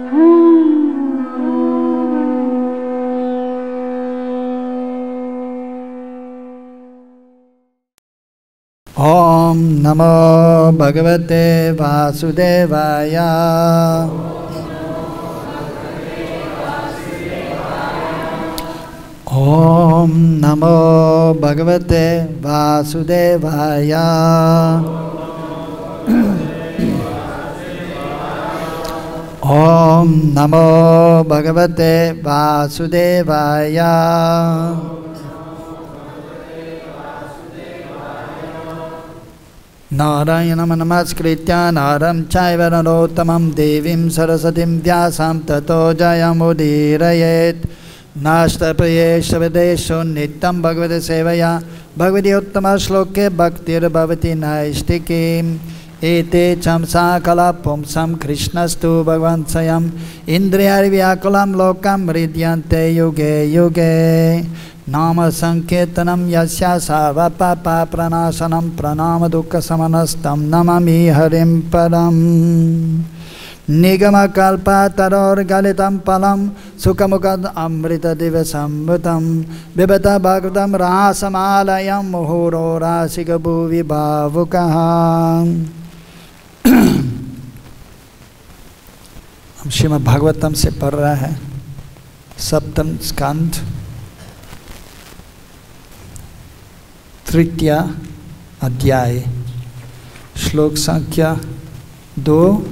ओम नमो भगवते वासुदेवाय। ओम नमो भगवते वासुदेवाय। ओम नमो भगवते वासुदेवाय। नारायणं नमस्कृत्य नरं चैव नरोत्तमं देवीं सरस्वतीं व्यासं ततो जयमुदीरयेत्। नास्तप्रियेष्वदेशो नित्यं भगवते सेवया भगवती उत्तमश्लोके भक्तिर्भवति नैष्टिकीम्। एते चंसा कला पुंसं कृष्णस्तु भगवान् स्वयं इन्द्रियार्व्याकुलं लोकं हृद्यन्ते युगे युगे। नाम संकीर्तनं यस्य सर्वपापा प्रणाशनं प्रणाम दुःखशमनस्तं नमामि हरिं परम्। निगमकल्पतरोर्गलितं फलं सुखमुखम् अमृतदिवसंयुतं पिबत भक्तं रासमालयं मुहुरो राशिकभुवि भावुकः। हम श्रीमद् भागवतम से पढ़ रहा है सप्तम स्कंध तृतीय अध्याय श्लोक संख्या 2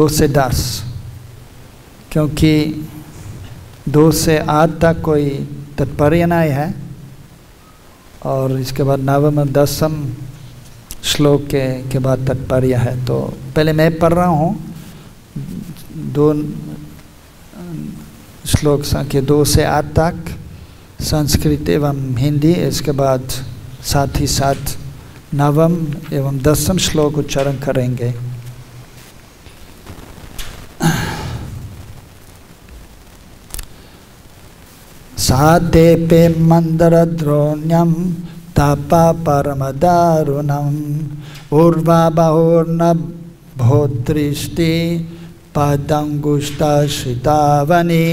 से 10, क्योंकि 2 से 8 तक कोई तात्पर्य नहीं है और इसके बाद 9वें और 10वें श्लोक के बाद तात्पर्य है। तो पहले मैं पढ़ रहा हूँ 2 श्लोक संख्या 2 से 8 तक संस्कृत एवं हिंदी। इसके बाद साथ ही साथ 9वें एवं 10वें श्लोक उच्चारण करेंगे। साते पे मंदरद्रोण्यम तपा परमदारुणम उर्वा बहुर्न भोदृष्टि पदंगुष्टा श्रितावनी।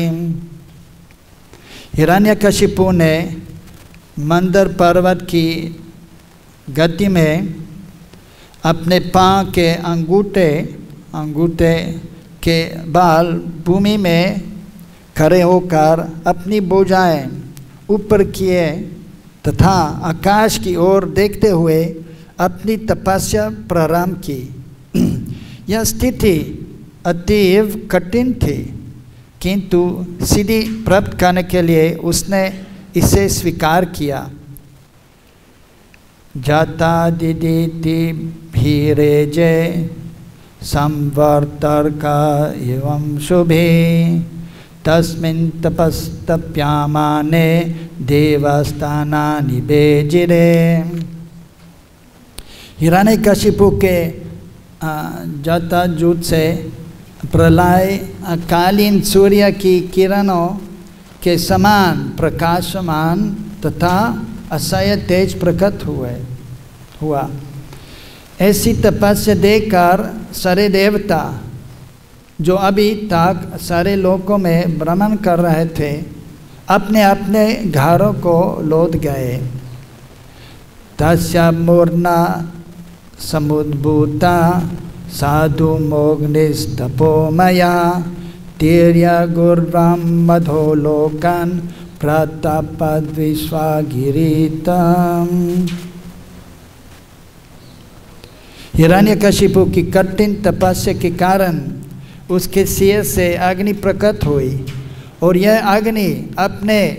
हिरण्यकशिपु ने मंदर पर्वत की गति में अपने पाँव के अंगूठे के बाल भूमि में खड़े होकर अपनी भुजाएं ऊपर किए तथा आकाश की ओर देखते हुए अपनी तपस्या प्रारंभ की। यह स्थिति अतीव कठिन थी, किंतु सिद्धि प्राप्त करने के लिए उसने इसे स्वीकार किया। जाता दिदिति भीरेजे संवर्तर्का एवं शुभे तस्मिन् तपस्तप्यामाने देवस्थानानि बेजिरे। हिरण्यकशिपु के जटाजूट से प्रलय कालीन सूर्य की किरणों के समान प्रकाशमान तथा असह्य तेज प्रकट हुआ। ऐसी तपस्या देखकर सारे देवता जो अभी तक सारे लोकों में भ्रमण कर रहे थे अपने अपने घरों को लौट गए। तस्या मूर्ना समुद्भूता साधु मोग्निस्तपोमया तीर्य गुर्वं मधोलोकन प्रतापद्विश्वागिरीतम। हिरण्यकशिपु की कठिन तपस्या के कारण उसके सिर से अग्नि प्रकट हुई और यह अग्नि अपने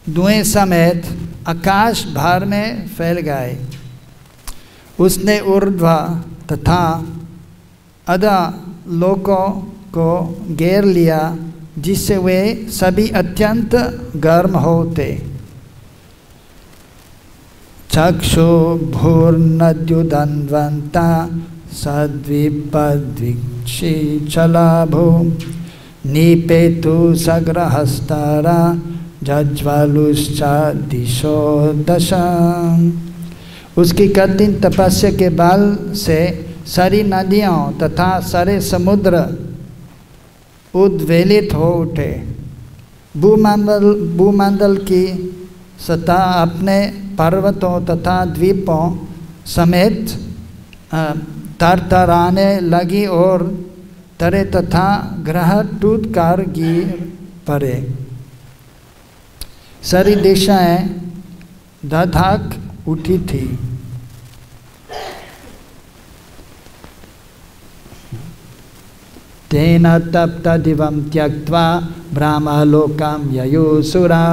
धुएं समेत आकाश भर में फैल गए। उसने ऊर्ध्व तथा अधः लोकों को घेर लिया, जिससे वे सभी अत्यंत गर्म होते। चक्षु भूर्नद्युदन्वन्ता सद्विपद्विक्षी चलाभो निपेतु सग्रहस्तारा जज्वालुश्चा दिशो दशा। उसकी कठिन तपस्या के बल से सारी नदियों तथा सारे समुद्र उद्वेलित हो उठे। भूमंडल की सतह अपने पर्वतों तथा द्वीपों समेत तरतराने लगी और तारे तथा ग्रह टूटकर गिर पड़े। सारी दिशाएं धधक उठी थी। तेन तप्त दिवं त्यक्त्वा ब्रह्मलोकं ययुसुरा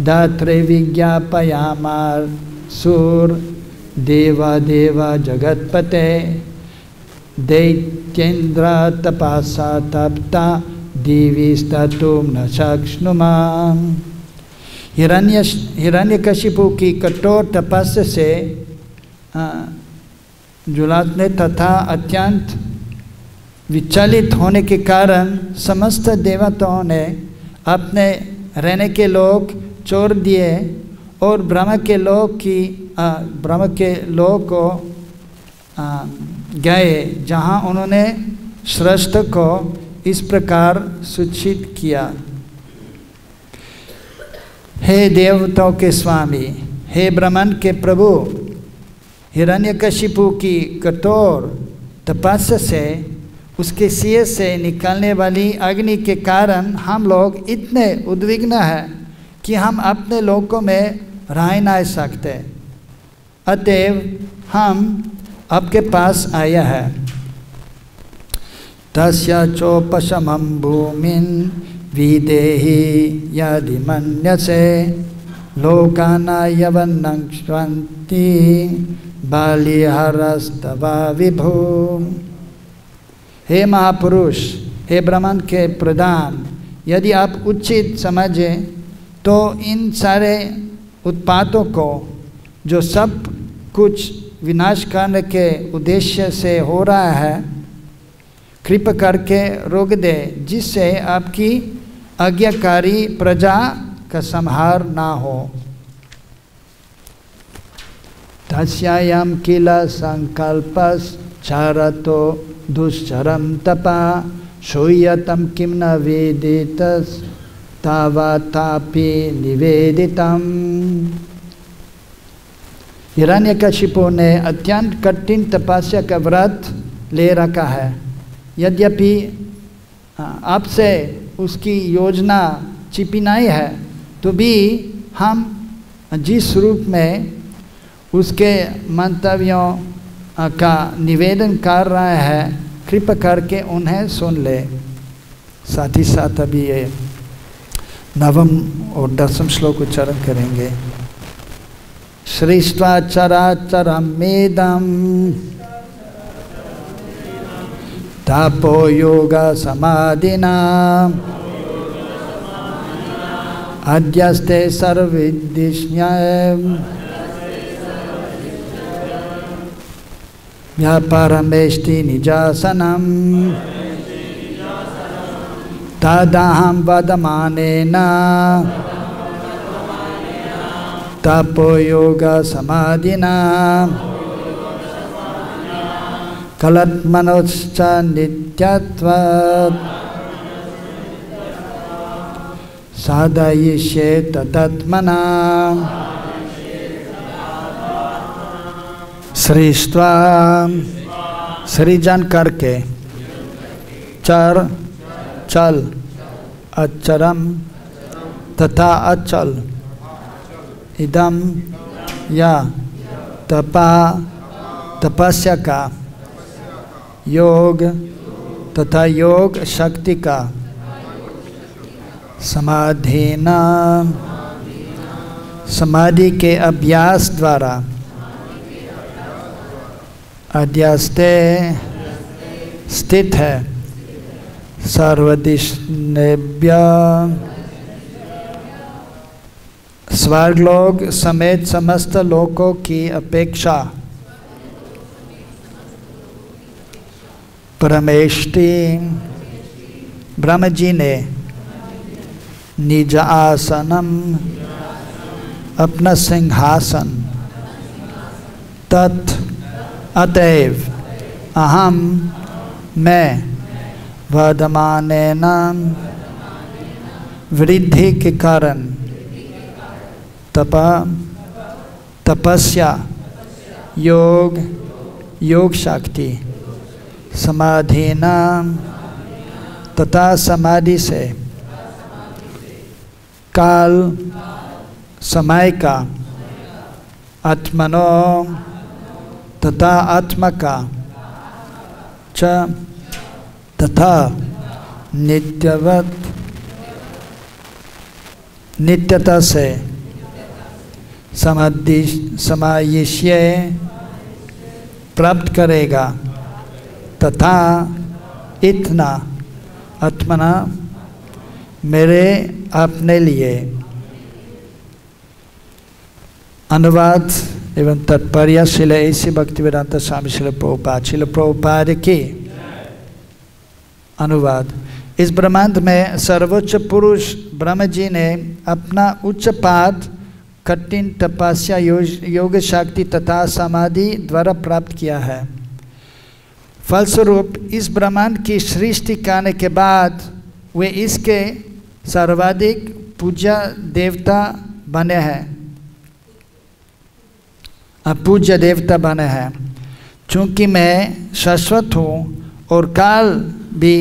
दात्रे विज्ञापयामासुर देव जगत्पते दैत्येन्द्र तपसा तप्ता दिविस्ततुं न शक्नुमां। हिरण्यकशिपु की कठोर तपस्या से जुलाने तथा अत्यंत विचलित होने के कारण समस्त देवताओं ने अपने रहने के लोक छोड़ दिए और ब्रह्म के लोक को गए, जहाँ उन्होंने श्रेष्ठ को इस प्रकार सूचित किया। हे देवताओं के स्वामी, हे ब्रह्मांड के प्रभु, हिरण्यकशिपु की कठोर तपस्या से उसके सिर से निकलने वाली अग्नि के कारण हम लोग इतने उद्विग्न हैं कि हम अपने लोकों में रह नहीं सकते। अतएव हम आपके पास आया है। तस्य चोपशमं भूमिं विदेहि यदि मन्यसे लोकाना यवन्नक्ष्वन्ति बलिहरस्तवा विभो। हे महापुरुष, हे ब्रह्मांड के प्रधान, यदि आप उचित समझें तो इन सारे उत्पातों को जो सब कुछ विनाश करने के उद्देश्य से हो रहा है, कृपा करके रोक दे, जिससे आपकी आज्ञाकारी प्रजा का संहार ना हो। तस्यायं किल संकल्पश्चरतो दुश्चरं तपा श्रूयतं किं न वेदितस्तावतापि निवेदितम्। हिरण्यकशिपु ने अत्यंत कठिन तपस्या का व्रत ले रखा है। यद्यपि आपसे उसकी योजना छिपी नहीं है, तो भी हम जिस रूप में उसके मंतव्यों का निवेदन कर रहे हैं, कृपा करके उन्हें सुन ले। साथ ही साथ अभी ये 9वां और 10वां श्लोक उच्चारण करेंगे। सृष्ट्वा चराचरमेदं तपो योग समाधिना अद्यस्ते सर्वविदिष्ण्यम् व्यापारमेष्टि निजासनं तदहं वदमानेन तपो योग समाधिना कलत्मनोश्च नित्यत्वात् साधयिष्येत तत्मना। सृष्ट्वा सृजन करके, चर चल, अचरम तथा अचल, इदम या तपा तपस्या का, योग तथा योग शक्ति का, समाधिना समाधि के अभ्यास द्वारा, अध्यस्ते स्थित है, सर्वदिशनेभ्य स्वर्गलोक समेत समस्त लोकों की अपेक्षा परमेष्टि ब्रह्म जी ने निज आसनम अपना सिंहासन तत् अतएव अहम मैं वर्धमानेन वृद्धि के कारण तपस्या योग शक्ति समाधिना तथा समाधि से काल समय का आत्मनो तथा आत्मा का च तथा नित्यता से समायिष्य प्राप्त करेगा तथा इतना आत्मना मेरे अपने लिए। अनुवाद एवं तात्पर्य श्रील ऐसी भक्तिवेदांत स्वामी श्रील प्रभुपाद की अनुवाद। इस ब्रह्मांड में सर्वोच्च पुरुष ब्रह्म जी ने अपना उच्च पाद कठिन तपस्या योग शक्ति तथा समाधि द्वारा प्राप्त किया है। फलस्वरूप इस ब्रह्मांड की सृष्टि करने के बाद वे इसके सर्वाधिक पूज्य देवता बने हैं, पूज्य देवता बने हैं। चूँकि मैं शाश्वत हूँ और काल भी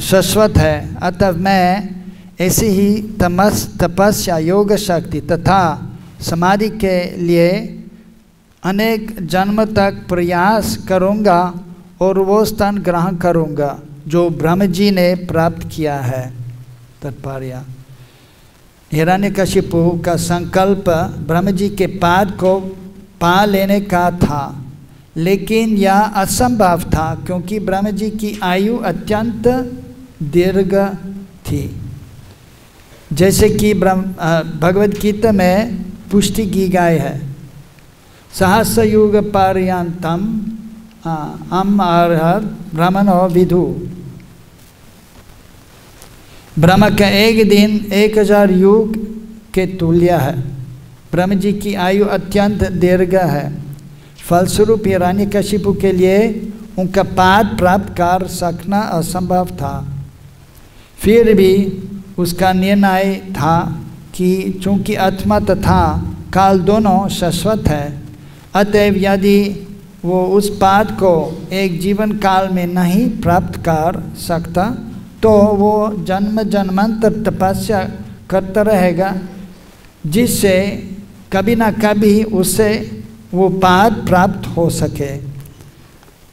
शाश्वत है, अतः मैं ऐसी ही तपस्या योग शक्ति तथा समाधि के लिए अनेक जन्म तक प्रयास करूँगा और वो स्थान ग्रहण करूँगा जो ब्रह्म जी ने प्राप्त किया है। तात्पर्य हिरण्यकशिपु का संकल्प ब्रह्म जी के पाद को पा लेने का था, लेकिन यह असंभव था क्योंकि ब्रह्म जी की आयु अत्यंत दीर्घ थी। जैसे कि भगवद गीता में पुष्टि की गई है, सहस्र युग पर्यंतम अर्हत ब्रह्मणो विदु। ब्रह्म का एक दिन 1000 युग के तुल्य है। ब्रह्म जी की आयु अत्यंत दीर्घ है। फलस्वरूप हिरण्यकशिपु के लिए उनका पाद प्राप्त कर सकना असंभव था। फिर भी उसका निर्णय था कि चूँकि आत्मा तथा काल दोनों शाश्वत है, अतएव यदि वो उस पाद को एक जीवन काल में नहीं प्राप्त कर सकता तो वो जन्म जन्मांतर तपस्या करता रहेगा, जिससे कभी ना कभी उसे वो पाद प्राप्त हो सके।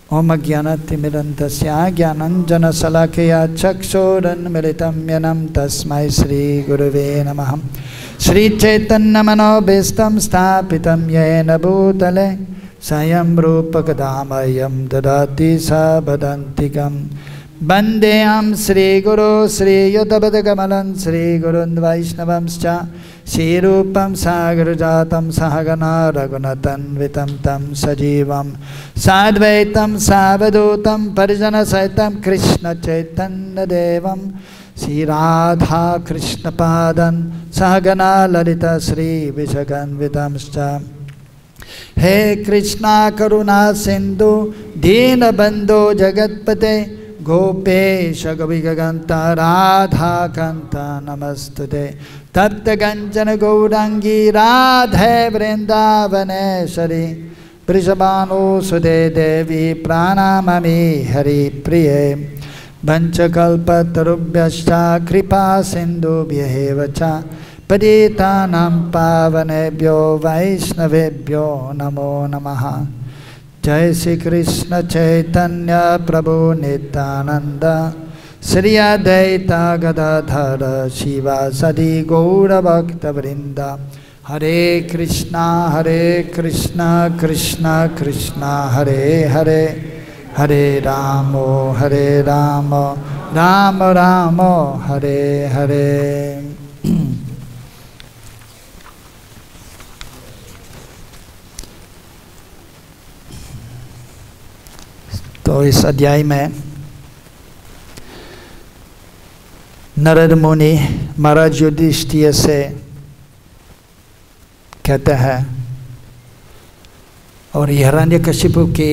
ओम ज्ञानतिमिरन्तस्य ज्ञानञ्जनशलाकया चक्षुरुन्मीलितं येन तस्मै श्रीगुरवे नमः। श्रीचैतन्यमनोभीष्टं स्थापितं येन भूतले स्वयं रूपकदामह्यं ददाति सावदन्तिकं। वन्देऽहं श्रीगुरो श्रीयुतपदकमलं श्रीगुरुन् वैष्णवंश्च श्रीरूपं सागरजातं सहगना रघुनाथान्वितं तं सजीवं साद्वैतं सावधूतं परिजनसहितं कृष्णचैतन्यदेवं श्रीराधा कृष्णपादं सहगना ललिता श्रीविशाखान्वितंश्च। हे कृष्णा करुणा सिंधु दीनबन्धो जगत्पते गोपेश गोपिकान्त राधा कान्त नमस्तुते। तप्त कंचन गौरांगी राधे वृंदावनेश्वरी वृषभानुसुते देवी प्रणमामि हरिप्रिये। वंशकल्पतरुभ्यश्च कृपा सिन्धुभ्यः च पतितानां पावनेभ्यो वैष्णवेभ्यो नमो नमः। जय श्री कृष्ण चैतन्य प्रभु नित्यानंद श्री अद्वैता गदाधर शिवासादि गौरभक्तवृंद। हरे कृष्णा कृष्णा कृष्णा हरे हरे, हरे राम राम राम हरे हरे। तो इस अध्याय में नारद मुनि महाराज युधिष्ठिर से कहते हैं और हिरण्यकशिपु की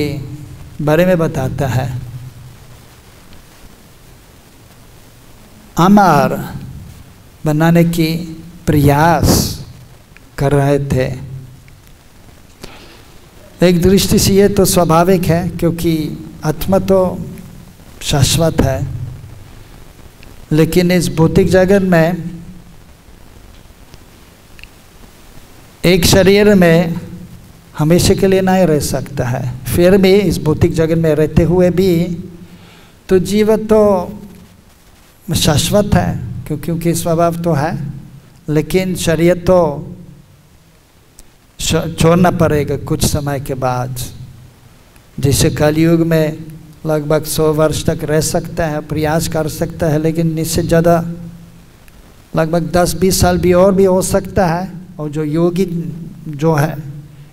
बारे में बताता है। अमर बनाने की प्रयास कर रहे थे। एक दृष्टि से ये तो स्वाभाविक है, क्योंकि आत्मा तो शाश्वत है, लेकिन इस भौतिक जगत में एक शरीर में हमेशा के लिए नहीं रह सकता है। फिर भी इस भौतिक जगत में रहते हुए भी तो जीव तो शाश्वत है, क्योंकि स्वभाव तो है, लेकिन शरीर तो छोड़ना पड़ेगा कुछ समय के बाद। जैसे कलयुग में लगभग 100 वर्ष तक रह सकता है, प्रयास कर सकता है, लेकिन इससे ज़्यादा लगभग 10-20 साल भी और भी हो सकता है। और जो योगी जो है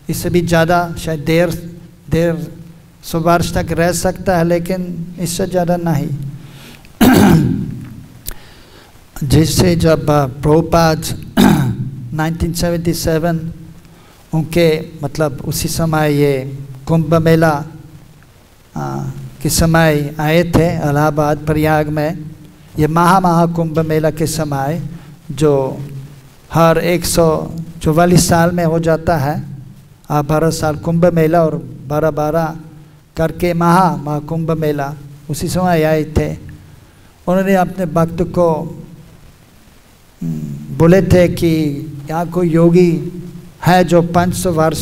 इससे भी ज़्यादा शायद देर 100 वर्ष तक रह सकता है, लेकिन इससे ज़्यादा नहीं। जिससे जब प्रभुपाद 1977 उनके मतलब उसी समय ये कुंभ मेला के समय आए थे इलाहाबाद प्रयाग में। ये महाकुंभ मेला के समय जो हर 144 साल में हो जाता है, 12 साल कुंभ मेला और 12 करके महाकुंभ मेला, उसी समय आए थे। उन्होंने अपने भक्त को बोले थे कि यहाँ कोई योगी है जो 500 वर्ष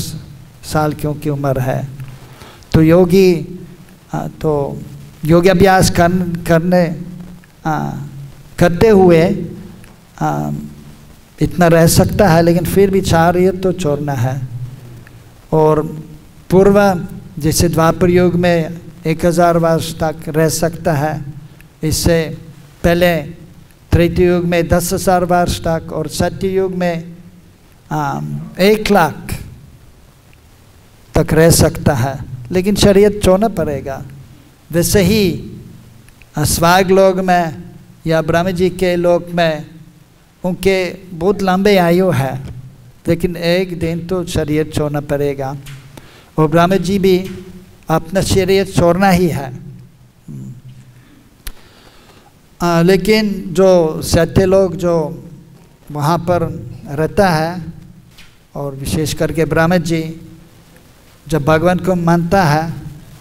साल की उनकी उम्र है, तो योगी तो योग अभ्यास करते हुए इतना रह सकता है, लेकिन फिर भी शरीर तो छोड़ना है। और पूर्व जैसे द्वापर युग में 1000 वर्ष तक रह सकता है, इससे पहले त्रेता युग में 10,000 वर्ष तक, और सत्य युग में 1 लाख तक रह सकता है, लेकिन शरीर छोड़ना पड़ेगा। वैसे ही स्वर्ग लोक में या ब्रह्म जी के लोक में उनके बहुत लंबे आयु है, लेकिन एक दिन तो शरीर छोड़ना पड़ेगा। और ब्रह्म जी भी अपना शरीर छोड़ना ही है। लेकिन जो सत्य लोग जो वहाँ पर रहता है, और विशेष करके ब्रह्म जी जब भगवान को मानता है,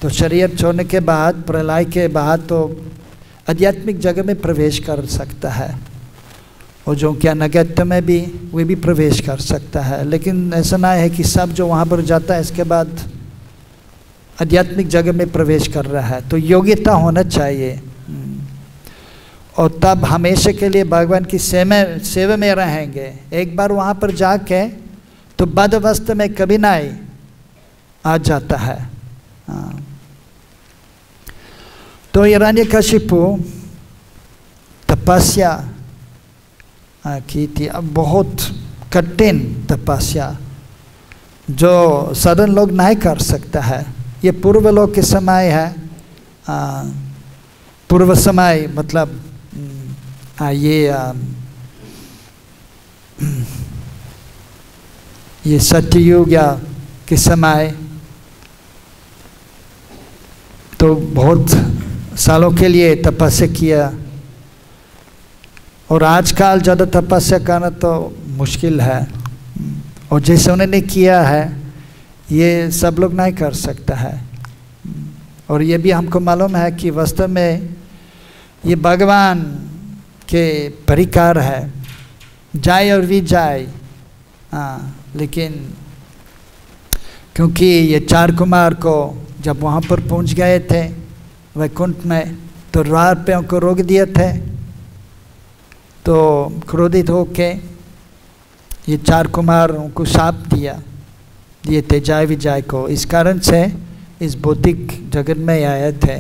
तो शरीर छोड़ने के बाद प्रलय के बाद तो आध्यात्मिक जगह में प्रवेश कर सकता है। और जो क्या नगत्य में भी वे भी प्रवेश कर सकता है। लेकिन ऐसा ना है कि सब जो वहाँ पर जाता है इसके बाद आध्यात्मिक जगह में प्रवेश कर रहा है। तो योग्यता होना चाहिए, और तब हमेशा के लिए भगवान की सेवा में रहेंगे। एक बार वहाँ पर जाके तो बद अवस्था में कभी नहीं आ जाता है। तो हिरण्यकशिपु तपस्या की थी, अब बहुत कठिन तपस्या जो साधारण लोग नहीं कर सकता है। ये पूर्व लोक के समय है। पूर्व समय मतलब ये सत्ययुग या के समय तो बहुत सालों के लिए तपस्या किया, और आजकल ज़्यादा तपस्या करना तो मुश्किल है। और जैसे उन्होंने किया है ये सब लोग नहीं कर सकता है। और ये भी हमको मालूम है कि वास्तव में ये भगवान के परिकार है, जाए और भी जाए। लेकिन क्योंकि ये 4 कुमार को जब वहाँ पर पहुँच गए थे वैकुंठ में, तो राह पे उनको रोक दिए थे। तो क्रोधित होके ये 4 कुमार उनको शाप दिए थे जाय विजय को। इस कारण से इस भौतिक जगत में आए थे,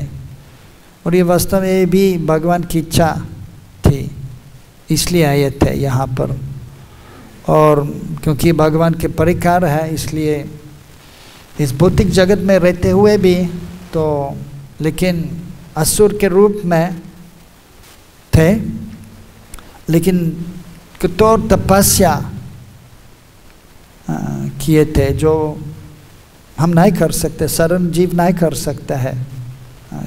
और ये वास्तव में भी भगवान की इच्छा थी, इसलिए आए थे यहाँ पर। और क्योंकि भगवान के परिकार है, इसलिए इस भौतिक जगत में रहते हुए भी तो लेकिन असुर के रूप में थे, लेकिन कठोर तपस्या किए थे, जो हम नहीं कर सकते, साधारण जीव नहीं कर सकता है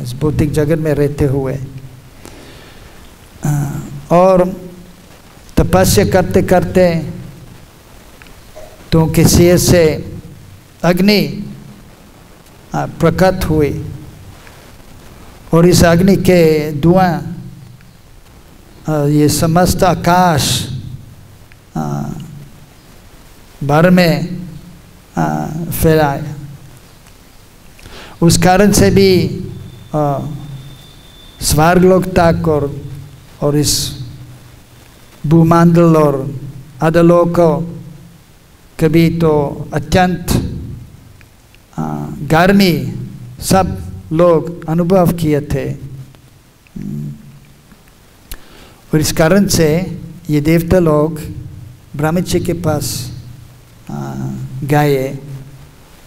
इस भौतिक जगत में रहते हुए। और तपस्या करते करते तो किसी से अग्नि प्रकट हुई और इस अग्नि के धुआं ये समस्त आकाश भर में फैलाया। उस कारण से भी स्वर्गलोक तक और इस भूमंडल और अधोलोक कभी तो अत्यंत गर्मी सब लोग अनुभव किए थे। और इस कारण से ये देवता लोग ब्रह्मा जी के पास गए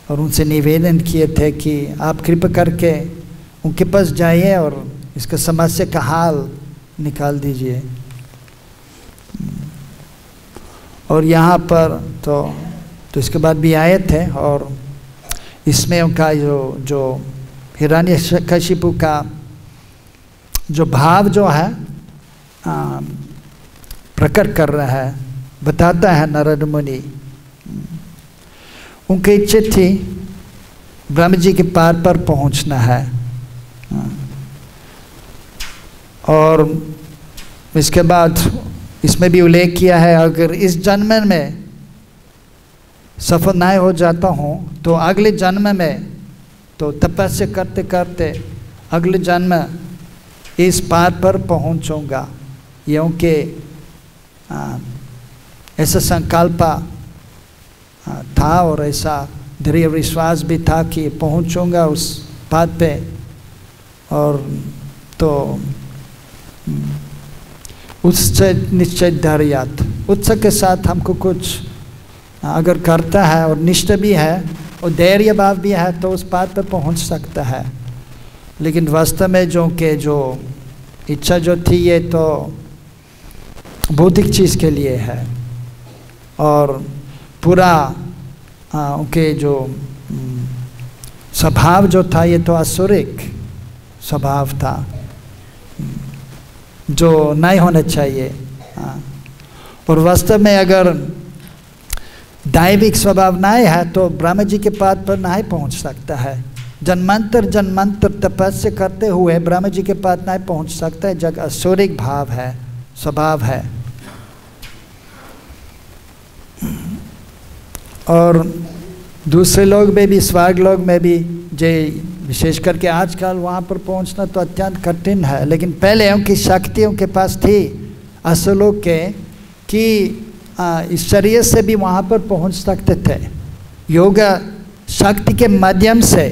और उनसे निवेदन किए थे कि आप कृपा करके उनके पास जाइए और इसका समस्या का हाल निकाल दीजिए। और यहाँ पर तो इसके बाद भी आए थे और इसमें उनका जो हिरण्यकशिपु का जो भाव जो है प्रकट कर रहा है, बताता है नारद मुनि। उनकी इच्छा थी ब्रह्मा जी के पार पर पहुंचना है। और इसके बाद इसमें भी उल्लेख किया है, अगर इस जन्म में सफल नहीं हो जाता हूँ तो अगले जन्म में तो तपस्या करते करते अगले जन्म इस पार पर पहुँचूँगा। ये उनके ऐसा संकल्प था और ऐसा दृढ़ विश्वास भी था कि पहुँचूँगा उस पार पे। और तो उससे निश्चय धैर्यात उत्साह के साथ हमको कुछ अगर करता है और निष्ठा भी है और धैर्य भाव भी है तो उस पार पर पहुंच सकता है। लेकिन वास्तव में जो इच्छा जो थी ये तो भौतिक चीज़ के लिए है और पूरा उनके जो स्वभाव जो था ये तो आसुरिक स्वभाव था जो नहीं होना चाहिए। और वास्तव में अगर दैविक स्वभाव नहीं है तो ब्रह्मा जी के पाद पर नहीं पहुंच सकता है। जन्मांतर जन्मांतर तपस्या करते हुए ब्रह्मा जी के पास नहीं पहुंच सकता है, जग आसुरिक भाव है, स्वभाव है। और दूसरे लोग में भी स्वर्ग लोग में भी जे विशेष करके आजकल वहाँ पर पहुँचना तो अत्यंत कठिन है। लेकिन पहले उनकी शक्ति उनके पास थी असुलोक के कि इस शरीर से भी वहाँ पर पहुँच सकते थे। योग शक्ति के माध्यम से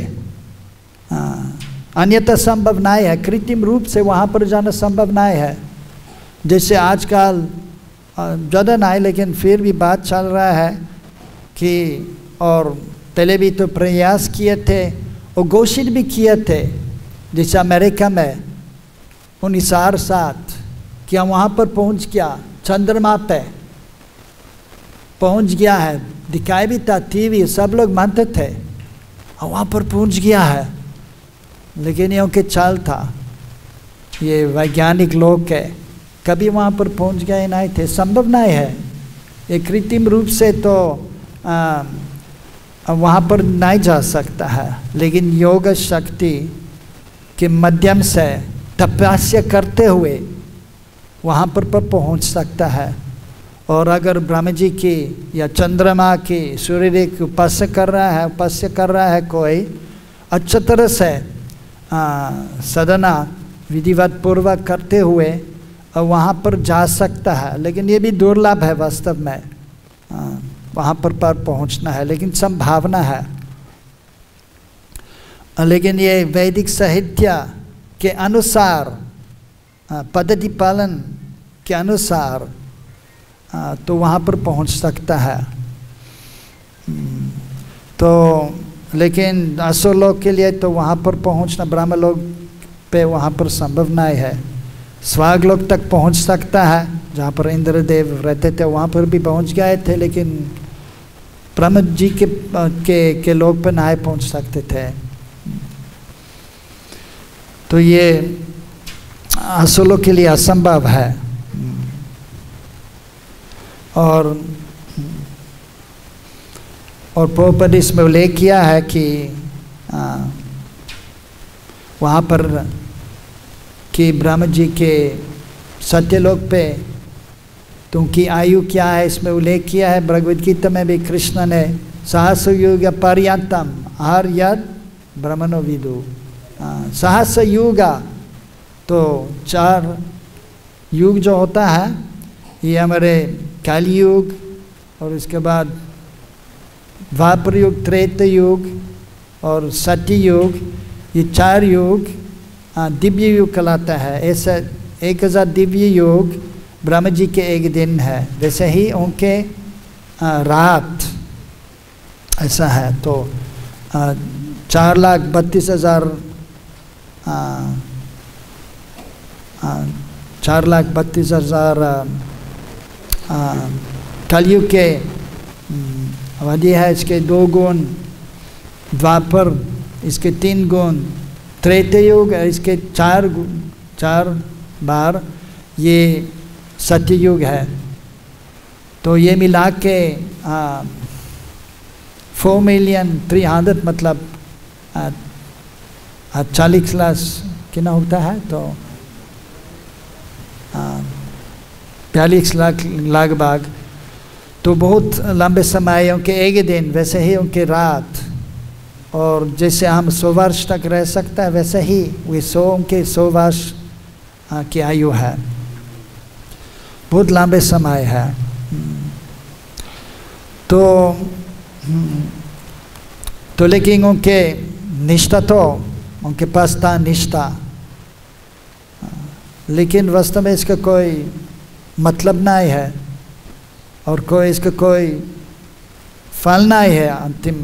अन्यथा संभव नहीं है, कृत्रिम रूप से वहाँ पर जाना संभव नहीं है। जैसे आजकल ज़्यादा नहीं लेकिन फिर भी बात चल रहा है कि और पहले भी तो प्रयास किए थे और घोषित भी किए थे, जैसे अमेरिका में 1907 क्या वहाँ पर पहुँच गया, चंद्रमा पे पहुँच गया है, दिखाई भी था टीवी, सब लोग मानते थे और वहाँ पर पहुँच गया है। लेकिन ये उनके चाल था, ये वैज्ञानिक लोग के कभी वहाँ पर पहुँच गए नहीं थे, संभव नहीं है। ये कृत्रिम रूप से तो वहाँ पर नहीं जा सकता है, लेकिन योग शक्ति के माध्यम से तपस्या करते हुए वहाँ पर पहुँच सकता है। और अगर ब्रह्मा जी की या चंद्रमा की सूर्य की उपासना कर रहा है कोई अच्छा तरह से साधना विधिवत पूर्वक करते हुए वहाँ पर जा सकता है। लेकिन ये भी दुर्लभ है वास्तव में, वहाँ पर पहुँचना है, लेकिन संभावना है। लेकिन ये वैदिक साहित्य के अनुसार पद्धति पालन के अनुसार तो वहाँ पर पहुँच सकता है। तो लेकिन असुर लोग के लिए तो वहाँ पर पहुँचना ब्रह्म लोक पे वहाँ पर संभव नहीं है। स्वर्ग लोक तक पहुँच सकता है, जहाँ पर इंद्रदेव रहते थे वहाँ पर भी पहुँच गए थे, लेकिन प्रमद जी के लोग पर नहीं पहुंच सकते थे। तो ये असुलों के लिए असंभव है। और प्रभुपद इसमें उल्लेख किया है कि वहाँ पर कि ब्रह्म जी के सत्यलोक पे तो उनकी आयु क्या है इसमें उल्लेख किया है। भगवद गीता में भी कृष्ण ने सहस्र युग पर्यंतम हर यद ब्रह्मणो विदु, सहस्र युग तो 4 युग जो होता है ये हमारे काली युग और उसके बाद द्वापर युग, त्रेता युग और सत्य युग, ये 4 युग दिव्य युग कहलाता है। ऐसा 1000 दिव्य युग ब्रह्म जी के एक दिन है, वैसे ही उनके रात ऐसा है। तो 4,32,000 4,32,000 कलयुग के अवधि है। इसके 2 गुण द्वापर, इसके 3 गुण त्रेता युग, इसके 4 बार ये सत्ययुग है। तो ये मिला के 4,300,000 मतलब 40 लाख कितना होता है, तो 42 लाख लगभग। तो बहुत लंबे समय उनके एक दिन, वैसे ही उनके रात। और जैसे हम 100 वर्ष तक रह सकता है वैसे ही वे 100 वर्ष की आयु है, बहुत लंबे समय है। तो लेकिन उनके निष्ठा तो उनके पास था निष्ठा, लेकिन वास्तव में इसका कोई मतलब नहीं है और इसका कोई फल नहीं है अंतिम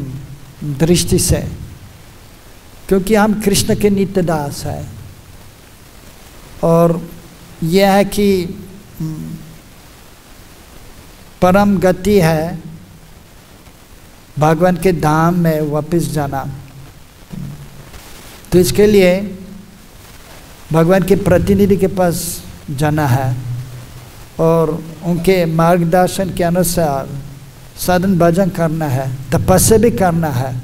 दृष्टि से, क्योंकि हम कृष्ण के नित्य दास है। और यह है कि परम गति है भगवान के धाम में वापस जाना। तो इसके लिए भगवान के प्रतिनिधि के पास जाना है और उनके मार्गदर्शन के अनुसार साधन भजन करना है, तपस्या भी करना है।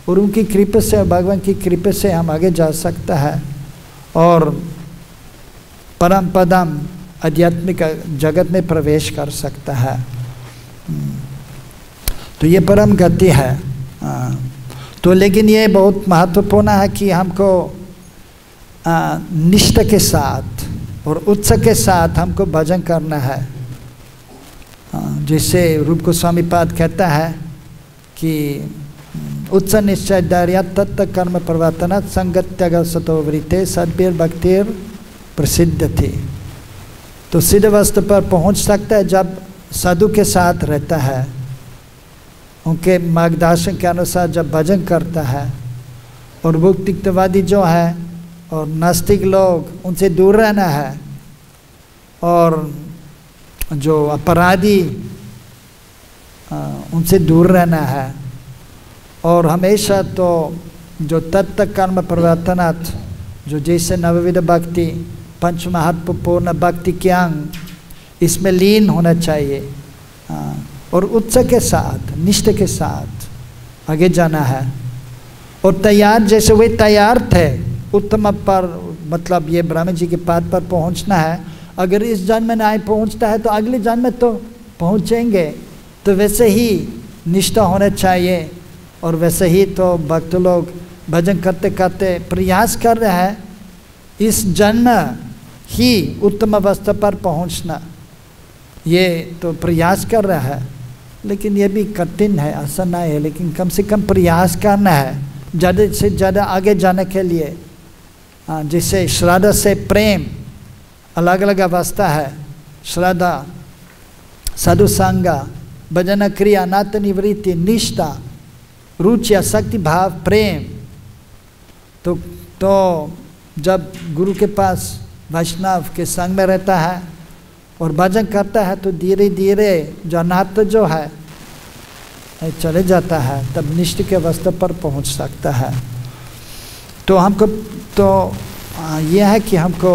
और उनकी कृपा से, भगवान की कृपा से हम आगे जा सकता है और परम पदम आध्यात्मिक जगत में प्रवेश कर सकता है। तो ये परम गति है। तो लेकिन ये बहुत महत्वपूर्ण है कि हमको निष्ठा के साथ और उत्साह के साथ हमको भजन करना है। जैसे रूप गोस्वामी पाद कहता है कि उत्साह निश्चय धैर्य तत्त कर्म प्रवर्तना संगत्याग सतो वृत्ते सद्भिर भक्तिर प्रसिद्ध थी। तो सिद्ध वस्तु पर पहुंच सकता है जब साधु के साथ रहता है, उनके मार्गदर्शन के अनुसार जब भजन करता है। और भौतिकवादी जो है और नास्तिक लोग उनसे दूर रहना है, और जो अपराधी उनसे दूर रहना है। और हमेशा तो जो तत्त कर्म प्रवर्तनात्, जो जैसे नवविध भक्ति पंच महत्वपूर्ण भक्ति के अंग, इसमें लीन होना चाहिए और उत्साह के साथ निष्ठा के साथ आगे जाना है। और तैयार, जैसे वे तैयार थे उत्तम पर, मतलब ये ब्रह्म जी के पाद पर पहुंचना है। अगर इस जन्म में नहीं पहुंचता है तो अगले जन्म में तो पहुंचेंगे। तो वैसे ही निष्ठा होना चाहिए और वैसे ही तो भक्त लोग भजन करते करते प्रयास कर रहे हैं इस जन्म ही उत्तम अवस्था पर पहुंचना। ये तो प्रयास कर रहा है, लेकिन ये भी कठिन है, आसान नहीं है। लेकिन कम से कम प्रयास करना है ज़्यादा से ज़्यादा आगे जाने के लिए। जैसे श्रद्धा से प्रेम अलग अलग अवस्था है। श्रद्धा, साधु संगा, भजन क्रिया, नात निवृत्ति, निष्ठा, रुचि, आसक्ति भाव, प्रेम। तो जब गुरु के पास वैष्णव के संग में रहता है और भजन करता है तो धीरे धीरे जो अनाथ जो है चले जाता है तब निष्ठ के अवस्था पर पहुंच सकता है। तो हमको तो यह है कि हमको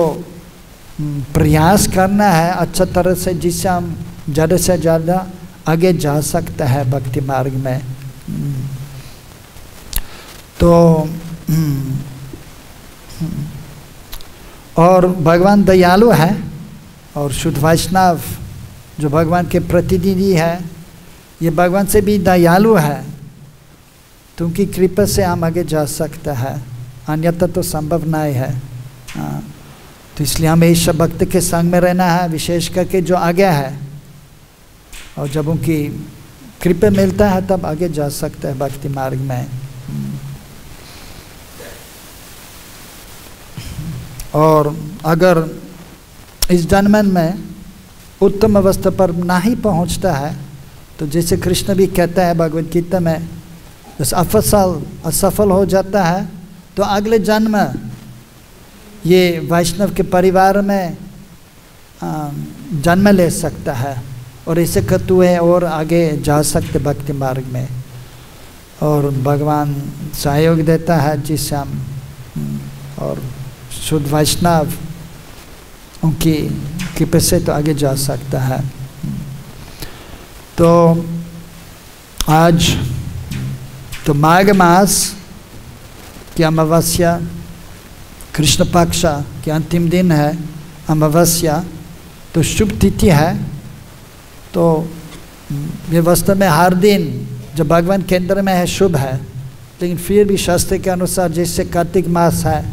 प्रयास करना है अच्छा तरह से, जिससे हम ज़्यादा से ज़्यादा आगे जा सकता है भक्ति मार्ग में। तो और भगवान दयालु है, और शुद्ध वैष्णव जो भगवान के प्रतिनिधि है ये भगवान से भी दयालु है, तो उनकी कृपा से हम आगे जा सकता है, अन्यथा तो संभव नहीं है। तो इसलिए हमेशा भक्त के संग में रहना है, विशेष करके जो आगे है, और जब उनकी कृपा मिलता है तब आगे जा सकता है भक्ति मार्ग में। और अगर इस जन्म में उत्तम अवस्था पर नहीं पहुंचता है तो जैसे कृष्ण भी कहता है भगवद गीता में, जैसे असफल हो जाता है तो अगले जन्म ये वैष्णव के परिवार में जन्म ले सकता है, और ऐसे करते हुए और आगे जा सकते भक्ति मार्ग में। और भगवान सहयोग देता है जिससे हम और शुद्ध वैष्णव उनकी कृपा से तो आगे जा सकता है। तो आज तो माघ मास की अमावस्या, कृष्ण पक्ष के अंतिम दिन है अमावस्या, तो शुभ तिथि है। तो ये वास्तव में हर दिन जो भगवान के अंदर में है शुभ है, लेकिन फिर भी शास्त्र के अनुसार जैसे कार्तिक मास है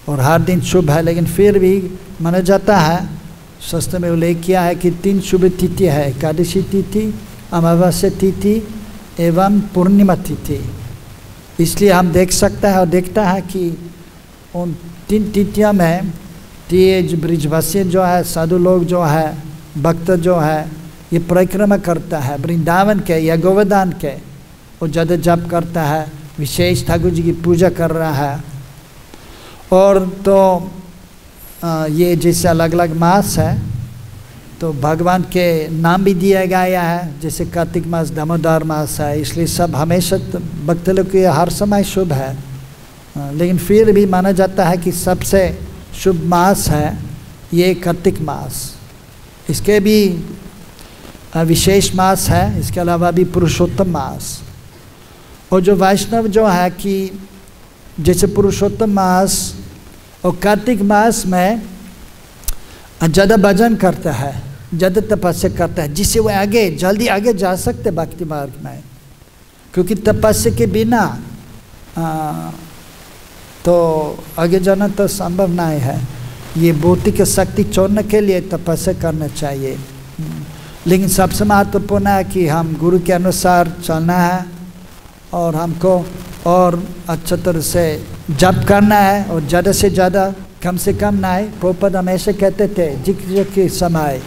और हर दिन शुभ है, लेकिन फिर भी माना जाता है, शास्त्र में उल्लेख किया है कि 3 शुभ तिथि है, एकादशी तिथि, अमावस्या तिथि एवं पूर्णिमा तिथि। इसलिए हम देख सकता है और देखता है कि उन 3 तिथियों में तेज ब्रिजवासी जो है, साधु लोग जो है, भक्त जो है, ये परिक्रमा करता है वृंदावन के या गोवर्धन के, वो ज़्यादा जप करता है, विशेष ठाकुर जी की पूजा कर रहा है। और तो ये जैसे अलग अलग मास है तो भगवान के नाम भी दिया गया है, जैसे कार्तिक मास दामोदर मास है, इसलिए सब हमेशा भक्त लोग के हर समय शुभ है। लेकिन फिर भी माना जाता है कि सबसे शुभ मास है ये कार्तिक मास। इसके भी विशेष मास है, इसके अलावा भी पुरुषोत्तम मास। और जो वैष्णव जो है कि जैसे पुरुषोत्तम मास और कार्तिक मास में ज़्यादा भजन करता है, ज़्यादा तपस्या करता है, जिससे वह आगे जल्दी आगे जा सकते भक्ति मार्ग में, क्योंकि तपस्या के बिना तो आगे जाना तो संभव नहीं है। ये भौतिक शक्ति छोड़ने के लिए तपस्या करना चाहिए, लेकिन सबसे महत्वपूर्ण है कि हम गुरु के अनुसार चलना है और हमको और अच्छा तरह से जप करना है, और ज़्यादा से ज़्यादा कम से कम नहीं। प्रभुपाद हमेशा कहते थे जिक्र के समय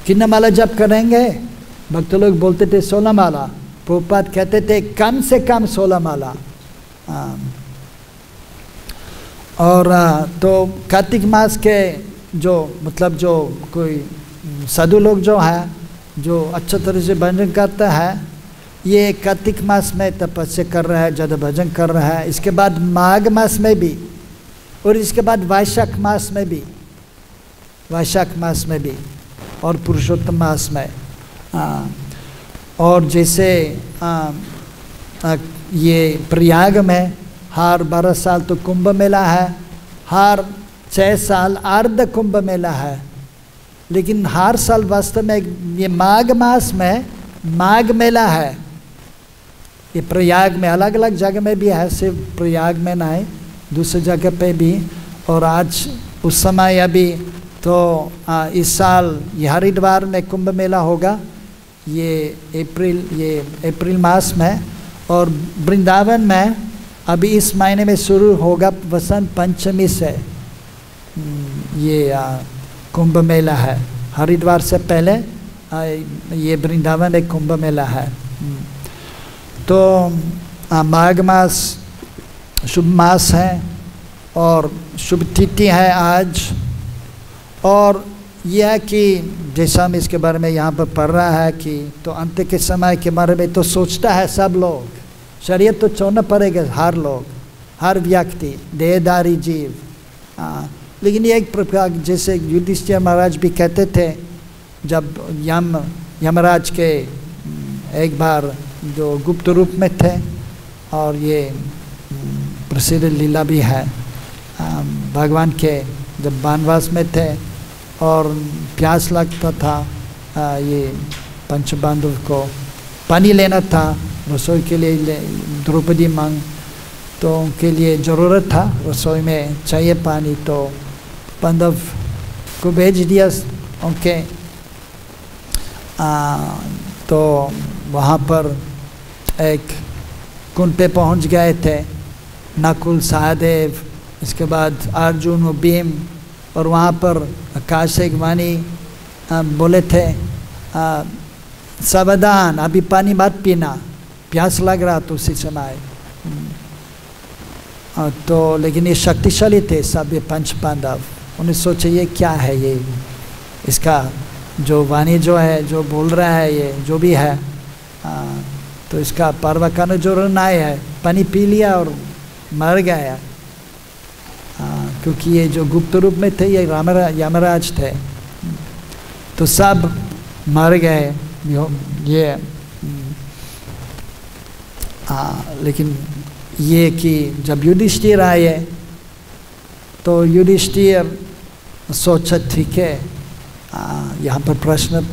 कितना माला जप करेंगे, भक्त लोग बोलते थे 16 माला, प्रभुपाद कहते थे कम से कम 16 माला। और तो कार्तिक मास के जो मतलब जो कोई साधु लोग जो है जो अच्छा तरह से भजन करता है, ये कार्तिक मास में तपस्या कर रहा है, ज़्यादा भजन कर रहा है। इसके बाद माघ मास में भी, और इसके बाद वैशाख मास में भी, वैशाख मास में भी, और पुरुषोत्तम मास में। और जैसे ये प्रयाग में हर 12 साल तो कुंभ मेला है, हर 6 साल अर्ध कुंभ मेला है, लेकिन हर साल वास्तव में ये माघ मास में माघ मेला है। ये प्रयाग में, अलग अलग जगह में भी है, सिर्फ प्रयाग में नहीं, दूसरी जगह पे भी। और आज उस समय अभी तो इस साल ये हरिद्वार में कुंभ मेला होगा, ये अप्रैल मास में, और वृंदावन में अभी इस महीने में शुरू होगा वसंत पंचमी से ये कुंभ मेला है। हरिद्वार से पहले ये वृंदावन में कुंभ मेला है। तो माघ मास शुभ मास है और शुभ तिथि है आज। और यह है कि जैसा हम इसके बारे में यहाँ पर पढ़ रहा है कि तो अंत के समय के बारे में तो सोचता है सब लोग, शरीर तो छोड़ना पड़ेगा हर लोग, हर व्यक्ति, देहधारी जीव। लेकिन ये एक प्रकार जैसे युधिष्ठिर महाराज भी कहते थे, जब यमराज के एक बार जो गुप्त रूप में थे, और ये प्रसिद्ध लीला भी है, भगवान के जब वनवास में थे और प्यास लगता था, ये पंचपांडव को पानी लेना था रसोई के लिए, द्रौपदी मांग तो उनके लिए ज़रूरत था, रसोई में चाहिए पानी, तो पांडव को भेज दिया उनके। तो वहाँ पर एक कुंड पे पहुँच गए थे, नकुल सहदेव, इसके बाद अर्जुन और भीम, और वहाँ पर आकाशिक वाणी बोले थे सावधान, अभी पानी मत पीना, प्यास लग रहा तो उसी समय। तो लेकिन ये शक्तिशाली थे सब ये पंच पांडव, उन्हें सोचे ये क्या है, ये इसका जो वाणी जो है, जो बोल रहा है, ये जो भी है, तो इसका परवाह करना जरूर ना है। पानी पी लिया और मर गया, क्योंकि ये जो गुप्त रूप में थे ये यमराज थे, तो सब मर गए ये। लेकिन ये कि जब युधिष्ठिर आए तो युधिष्ठिर सोचा ठीक है, यहाँ पर प्रश्न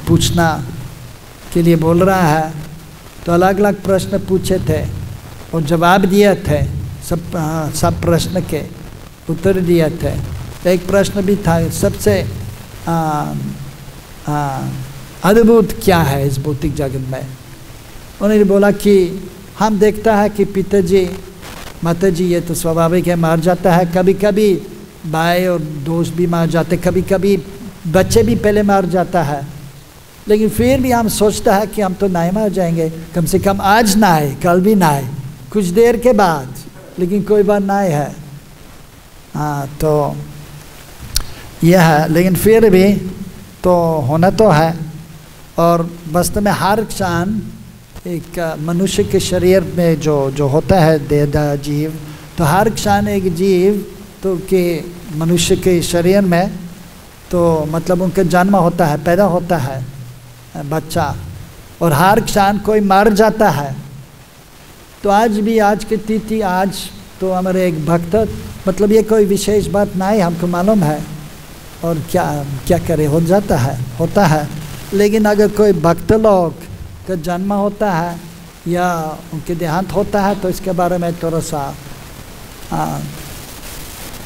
पूछना के लिए बोल रहा है, तो अलग अलग प्रश्न पूछे थे और जवाब दिए थे, सब प्रश्न के उत्तर दिए थे। एक प्रश्न भी था, सबसे अद्भुत क्या है इस भौतिक जगत में। उन्होंने बोला कि हम देखता है कि पिताजी माताजी ये तो स्वाभाविक है, मार जाता है, कभी कभी भाई और दोस्त भी मार जाते, कभी कभी बच्चे भी पहले मार जाता है, लेकिन फिर भी हम सोचता है कि हम तो नहीं मार जाएंगे, कम से कम आज ना आए, कल भी ना आए, कुछ देर के बाद, लेकिन कोई बात नहीं है। तो यह है, लेकिन फिर भी तो होना तो है। और वास्तव में हर क्षण एक मनुष्य के शरीर में जो होता है देहधारी जीव, तो हर क्षण एक जीव तो के मनुष्य के शरीर में तो मतलब उनका जन्म होता है, पैदा होता है बच्चा, और हर क्षण कोई मर जाता है। तो आज भी, आज की तिथि, आज तो हमारे एक भक्त, मतलब ये कोई विशेष बात नहीं, हमको मालूम है, और क्या करे, हो जाता है, होता है। लेकिन अगर कोई भक्त लोग का जन्म होता है या उनके देहांत होता है, तो इसके बारे में थोड़ा सा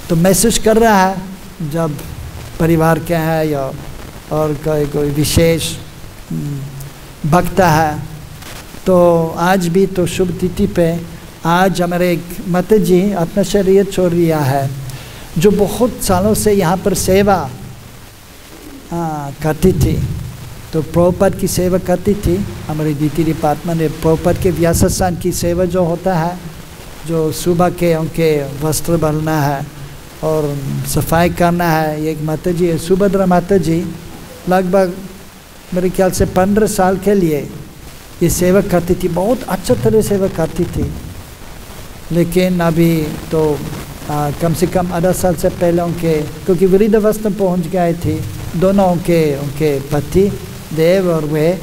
तो महसूस कर रहा है, जब परिवार के हैं या और कोई विशेष भक्त है। तो आज भी तो शुभ तिथि पे आज हमारे एक माता जी अपना शरीर छोड़ दिया है, जो बहुत सालों से यहाँ पर सेवा करती थी। तो प्रभुपाद की सेवा करती थी हमारी डीटी डिपार्टमेंट ने। प्रभुपाद के व्यासस्थान की सेवा जो होता है, जो सुबह के उनके वस्त्र बदलना है और सफाई करना है, ये एक माता जी है, सुभद्रा माता जी, लगभग मेरे ख्याल से 15 साल के लिए ये सेवा करती थी, बहुत अच्छा तरह सेवा करती थी। लेकिन अभी तो कम से कम आधा साल से पहले उनके, क्योंकि वृद्धावस्था पहुंच गए थे दोनों, उनके पति देव और वे,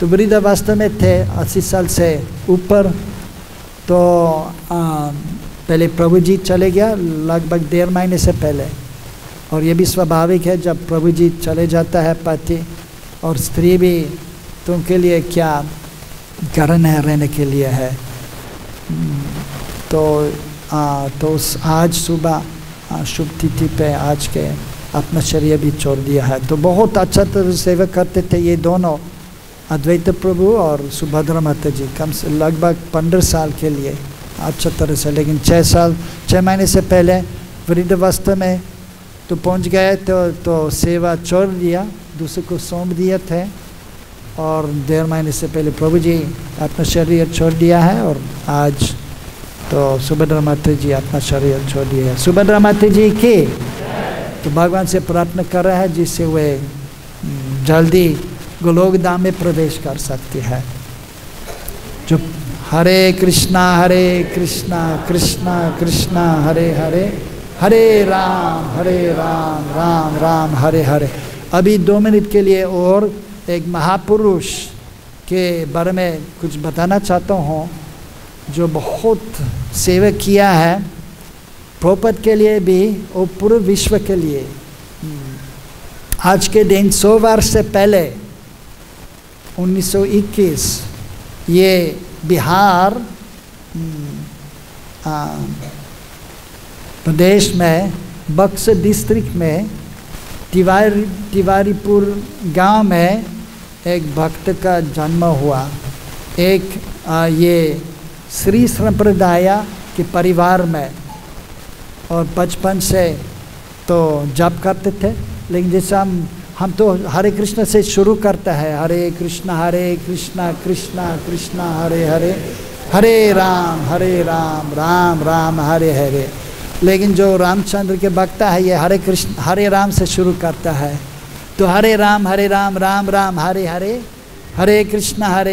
तो वृद्धावस्था में थे 80 साल से ऊपर। तो पहले प्रभु जी चले गया लगभग 1.5 महीने से पहले, और ये भी स्वाभाविक है जब प्रभु जी चले जाता है पति और स्त्री भी, तो उनके लिए क्या कारण है, रहने के लिए है। तो उस आज सुबह शुभ तिथि पे आज के अपना शरीर भी छोड़ दिया है। तो बहुत अच्छा तरह सेवा करते थे ये दोनों, अद्वैत प्रभु और सुभद्रा माता जी, कम से लगभग 15 साल के लिए अच्छा तरह से। लेकिन 6 महीने से पहले वृद्धावस्था में तो पहुंच गए, तो सेवा छोड़ दिया, दूसरे को सौंप दिए थे, और 1.5 महीने से पहले प्रभु जी अपना शरीर छोड़ दिया है, और आज तो सुभद्रा माता जी अपना शरीर छोड़ दिया है। सुभद्रा माता जी की तो भगवान से प्रार्थना कर रहा है जिससे वे जल्दी गोलोक धाम में प्रवेश कर सकते हैं। जो हरे कृष्णा कृष्णा कृष्णा हरे हरे, हरे राम राम राम हरे हरे। अभी 2 मिनट के लिए और एक महापुरुष के बारे में कुछ बताना चाहता हूँ, जो बहुत सेवा किया है प्रभुपाद के लिए भी और पूरे विश्व के लिए। आज के दिन 100 वर्ष से पहले 1921 ये बिहार प्रदेश में बक्सर डिस्ट्रिक्ट में तिवारीपुर गांव में एक भक्त का जन्म हुआ। एक ये श्री संप्रदाय के परिवार में, और बचपन से तो जप करते थे। लेकिन जैसे हम तो हरे कृष्ण से शुरू करते हैं, हरे कृष्णा कृष्णा कृष्णा हरे हरे, हरे राम राम राम हरे हरे। लेकिन जो रामचंद्र के भक्त है ये हरे कृष्ण हरे राम से शुरू करता है। तो हरे राम राम राम हरे हरे, हरे कृष्णा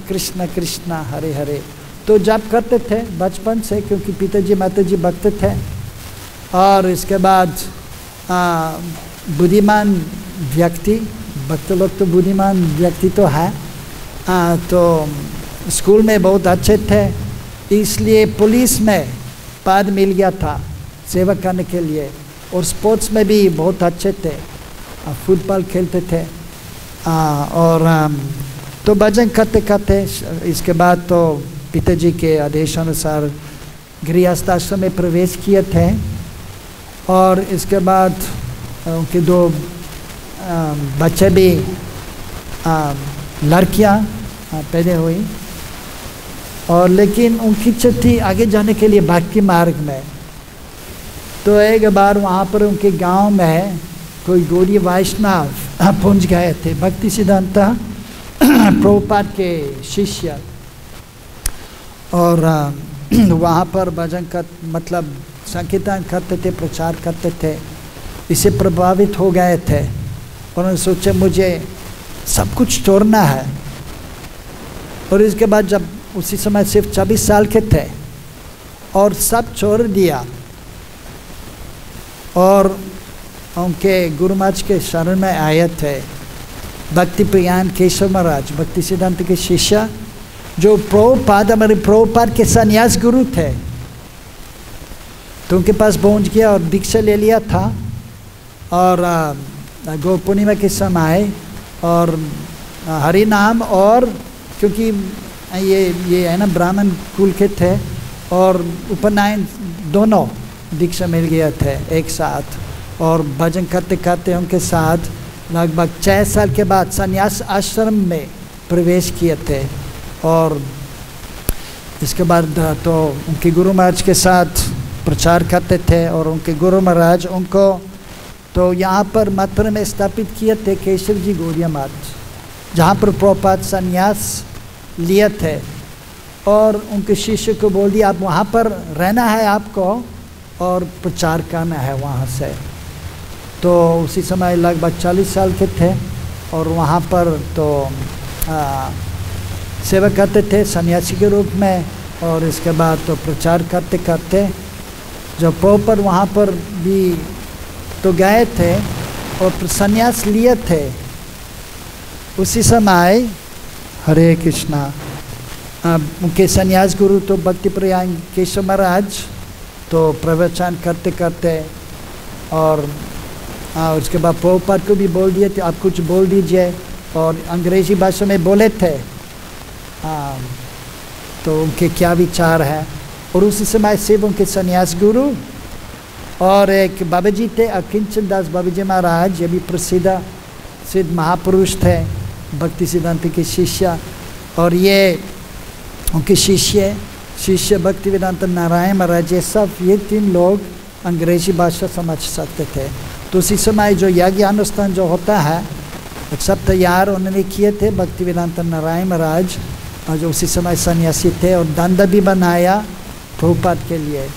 कृष्ण कृष्णा हरे हरे। तो जप करते थे बचपन से, क्योंकि पिताजी माताजी भक्त थे। और इसके बाद बुद्धिमान व्यक्ति, भक्त लोग तो बुद्धिमान व्यक्ति तो है, तो स्कूल में बहुत अच्छे थे, इसलिए पुलिस में पद मिल गया था सेवा करने के लिए। और स्पोर्ट्स में भी बहुत अच्छे थे, फुटबॉल खेलते थे। और तो भजन करते करते इसके बाद तो पिताजी के आदेश अनुसार गृहस्थ आश्रम में प्रवेश किए थे। और इसके बाद उनके 2 बच्चे भी लड़कियां पैदा हुई। और लेकिन उनकी इच्छा थी आगे जाने के लिए भक्ति मार्ग में। तो एक बार वहाँ पर उनके गांव में कोई गौड़ीय वैष्णव पहुँच गए थे, भक्ति सिद्धांत प्रभुपाद के शिष्य। और वहाँ पर भजन का मतलब संकीर्तन करते थे, प्रचार करते थे। इससे प्रभावित हो गए थे। उन्होंने सोचा मुझे सब कुछ छोड़ना है। और इसके बाद जब उसी समय सिर्फ 26 साल के थे और सब छोड़ दिया, और उनके गुरु महाराज के शरण में आए थे भक्ति प्रयाण केशव महाराज, भक्ति सिद्धांत के शिष्य, जो हमारे प्रभुपाद के सन्यास गुरु थे। तो उनके पास पहुंच गया और दीक्षा ले लिया था। और गौ पूर्णिमा के समय और हरि नाम, और क्योंकि ये है ना ब्राह्मण कुल के थे, और उपनयन दोनों दीक्षा मिल गया थे एक साथ। और भजन करते करते उनके साथ लगभग 6 साल के बाद संन्यास आश्रम में प्रवेश किए थे। और इसके बाद तो उनके गुरु महाराज के साथ प्रचार करते थे। और उनके गुरु महाराज उनको तो यहाँ पर मथुरा में स्थापित किए थे केशव जी गौड़िया मठ, जहाँ पर प्रभुपाद संन्यास लिए थे। और उनके शिष्य को बोल दिया आप वहाँ पर रहना है आपको और प्रचार करना है वहाँ से। तो उसी समय लगभग 40 साल के थे और वहाँ पर तो सेवा करते थे सन्यासी के रूप में। और इसके बाद तो प्रचार करते करते जब प्रभुपाद वहाँ पर भी तो गए थे और संन्यास लिए थे, उसी समय हरे कृष्णा उनके संन्यास गुरु तो भक्ति प्रयाण केशव महाराज तो प्रवचन करते करते और उसके बाद प्रभुपाद को भी बोल दिए थे आप कुछ बोल दीजिए, और अंग्रेजी भाषा में बोले थे तो उनके क्या विचार है। और उसी समय शिव उनके संन्यास गुरु और एक बाबा जी थे अकिंचन दास बाबा जी महाराज, ये भी प्रसिद्ध सिद्ध महापुरुष थे भक्ति सिद्धांत के शिष्य। और ये उनके शिष्य भक्ति वेदांत नारायण महाराज, ये सब ये 3 लोग अंग्रेजी भाषा समझ सकते थे। तो उसी समय जो यज्ञ अनुष्ठान जो होता है सब तैयार उन्होंने किए थे भक्ति वेदांत नारायण महाराज, और जो उसी समय सन्यासी थे, और दंड भी बनाया प्रभुपाद के लिए।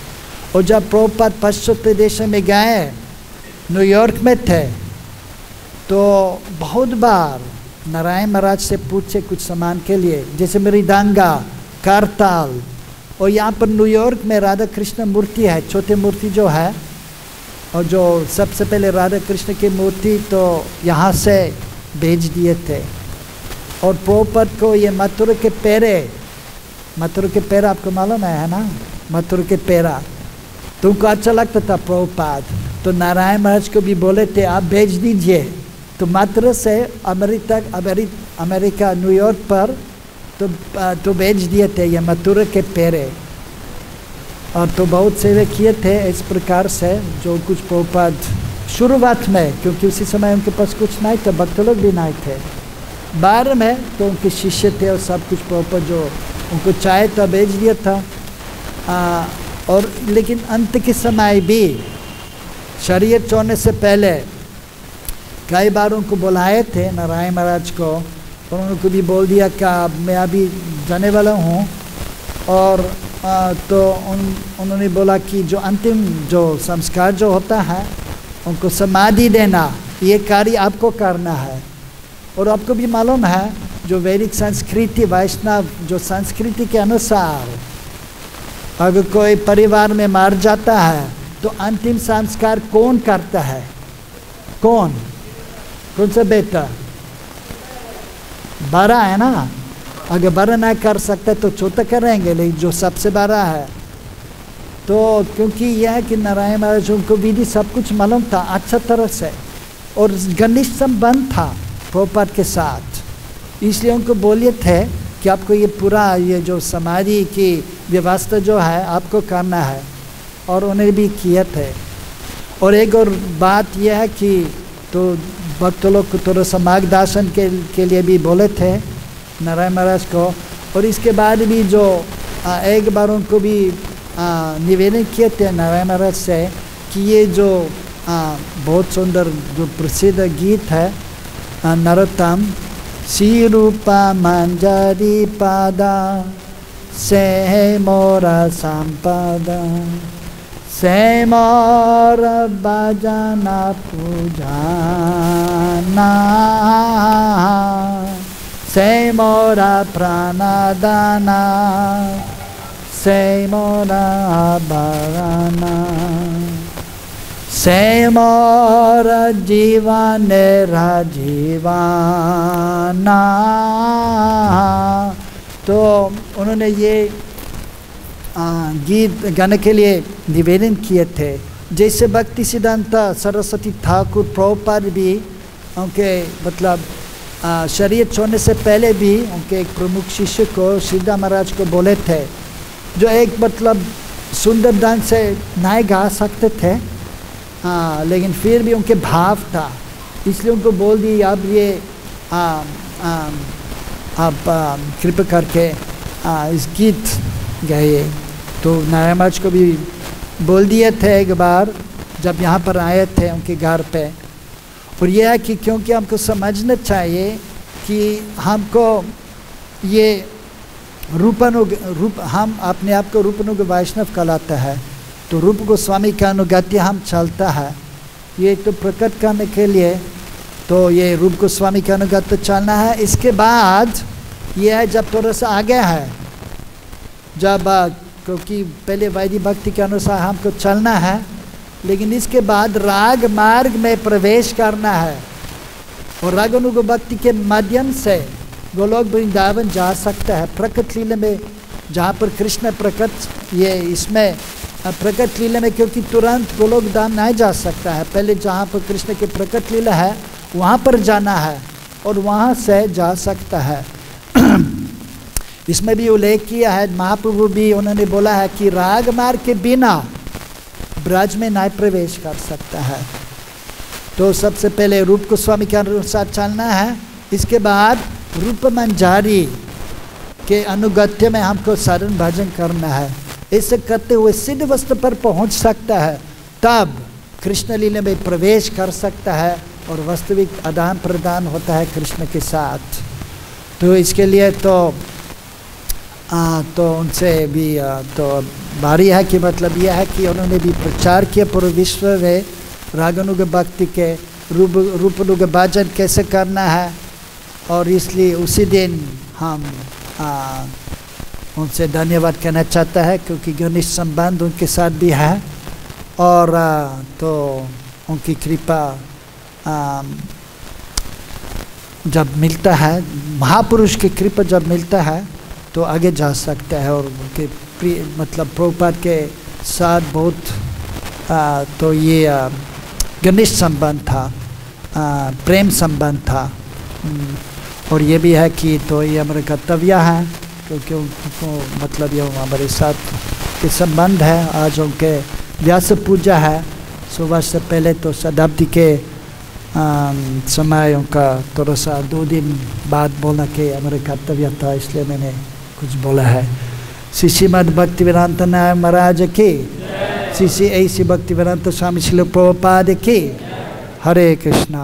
और जब प्रभुपाद पश्चिम प्रदेश में गए न्यूयॉर्क में थे तो बहुत बार नारायण महाराज से पूछे कुछ सामान के लिए, जैसे मृदंगा, करताल। और यहाँ पर न्यूयॉर्क में राधा कृष्ण मूर्ति है, छोटी मूर्ति जो है, और जो सबसे पहले राधा कृष्ण की मूर्ति तो यहाँ से भेज दिए थे। और प्रभुपाद को ये मथुरा के पेरा आपको मालूम है ना, मथुरा के पेरा तुमको अच्छा लगता था प्रभुपाद, तो नारायण महाराज को भी बोले थे आप भेज दीजिए। तो मथुरा से अमेरिका न्यूयॉर्क पर तो भेज दिए थे ये मथुरा के पेरे। और तो बहुत सेवा किए थे इस प्रकार से, जो कुछ प्रभुपाद शुरुआत में, क्योंकि उसी समय उनके पास कुछ नहीं था, भक्त लोग भी नहीं थे। बाद में तो उनके शिष्य थे और सब कुछ प्रभुपाद जो उनको चाहे तो भेज दिया था। और लेकिन अंत के समय भी शरीर छोड़ने से पहले कई बार उनको बुलाए थे नारायण महाराज को, और उनको भी बोल दिया कि मैं अभी जाने वाला हूँ। और तो उन्होंने बोला कि जो अंतिम जो संस्कार जो होता है उनको समाधि देना, ये कार्य आपको करना है। और आपको भी मालूम है जो वैदिक संस्कृति, वैष्णव जो संस्कृति के अनुसार अगर कोई परिवार में मर जाता है तो अंतिम संस्कार कौन करता है? कौन सा बेटा? बड़ा है ना, अगर बड़ा नहीं कर सकते तो छोटा करेंगे, लेकिन जो सबसे बड़ा है। तो क्योंकि यह है कि नारायण महाराज उनको विधि सब कुछ मालूम था अच्छा तरह से, और घनिष्ठ संबंध था प्रभुपाद के साथ, इसलिए उनको बोले थे कि आपको ये पूरा ये जो समाधि की व्यवस्था जो है आपको करना है, और उन्हें भी किए थे। और एक और बात यह है कि तो भक्त लोग को थोड़ा सा मार्गदर्शन के लिए भी बोले थे नारायण महाराज को। और इसके बाद भी जो एक बार उनको भी निवेदन किए थे नारायण महाराज से कि ये जो बहुत सुंदर जो प्रसिद्ध गीत है नरोत्तम, श्री रूपा मंजरी पादा से मोरा संपदा, से मोर बजना पूजाना, से मोरा प्राणदाना, से मोरा बराना, से मोर जीवन जीवाना। तो उन्होंने ये गीत गाने के लिए निवेदन किए थे। जैसे भक्ति सिद्धांत सरस्वती ठाकुर प्रभुपाद भी उनके मतलब शरीर छोड़ने से पहले भी उनके एक प्रमुख शिष्य को सीधा महाराज को बोले थे, जो एक मतलब सुंदर ढंग से नहीं गा सकते थे, लेकिन फिर भी उनके भाव था, इसलिए उनको बोल दी आप ये आप कृपा करके इस गीत गाइए। तो नारायण महाराज को भी बोल दिए थे एक बार जब यहाँ पर आए थे उनके घर पे। और यह है कि क्योंकि हमको समझना चाहिए कि हमको ये हम अपने आप को रूपानुग वैष्णव कहलाता है, तो रूप गोस्वामी का अनुगत्य हम चलता है, ये तो प्रकट करने के लिए तो ये रूप गोस्वामी का अनुगत्य चलना है। इसके बाद ये है जब थोड़ा सा आगे है, जब क्योंकि पहले वैदिक भक्ति के अनुसार हमको चलना है, लेकिन इसके बाद राग मार्ग में प्रवेश करना है, और रागानुग भक्ति के माध्यम से गोलोक वृंदावन जा सकता है। प्रकट लीला में जहाँ पर कृष्ण प्रकट, ये इसमें प्रकट लीला में क्योंकि तुरंत गोलोक धाम नहीं जा सकता है, पहले जहाँ पर कृष्ण की प्रकट लीला है वहाँ पर जाना है और वहाँ से जा सकता है। इसमें भी उल्लेख किया है महाप्रभु भी, उन्होंने बोला है कि राग मार्ग के बिना ब्रज में नहीं प्रवेश कर सकता है। तो सबसे पहले रूप गोस्वामी के अनुसार चलना है, इसके बाद रूप मंजारी के अनुगत्य में हमको साधन भजन करना है। ऐसे करते हुए सिद्ध वस्तु पर पहुंच सकता है, तब कृष्ण लीला में प्रवेश कर सकता है और वास्तविक आदान प्रदान होता है कृष्ण के साथ। तो इसके लिए तो उनसे भी तो भारी है कि मतलब यह है कि उन्होंने भी प्रचार किया पूरे विश्व में रागानुग भक्ति के रूपानुग भजन कैसे करना है। और इसलिए उसी दिन हम उनसे धन्यवाद कहना चाहता है, क्योंकि घनिष्ठ संबंध उनके साथ भी है। और तो उनकी कृपा जब मिलता है, महापुरुष की कृपा जब मिलता है तो आगे जा सकता है। और उनके मतलब प्रभुपाद के साथ बहुत तो ये घनिष्ठ संबंध था, प्रेम संबंध था। और ये भी है कि तो ये हमारे कर्तव्य है, क्योंकि उनको मतलब ये हमारे साथ के संबंध है। आज उनके व्यास पूजा है, सुबह से पहले तो शताब्दी के समय उनका थोड़ा सा 2 दिन बाद बोलना कि हमारे कर्तव्य था, इसलिए मैंने कुछ बोला है। श्री श्रीमद् भक्तिवेदांत नायक महाराज की, श्री श्री ऐसी भक्तिवेदांत स्वामी श्रील प्रभुपाद की। हरे कृष्णा।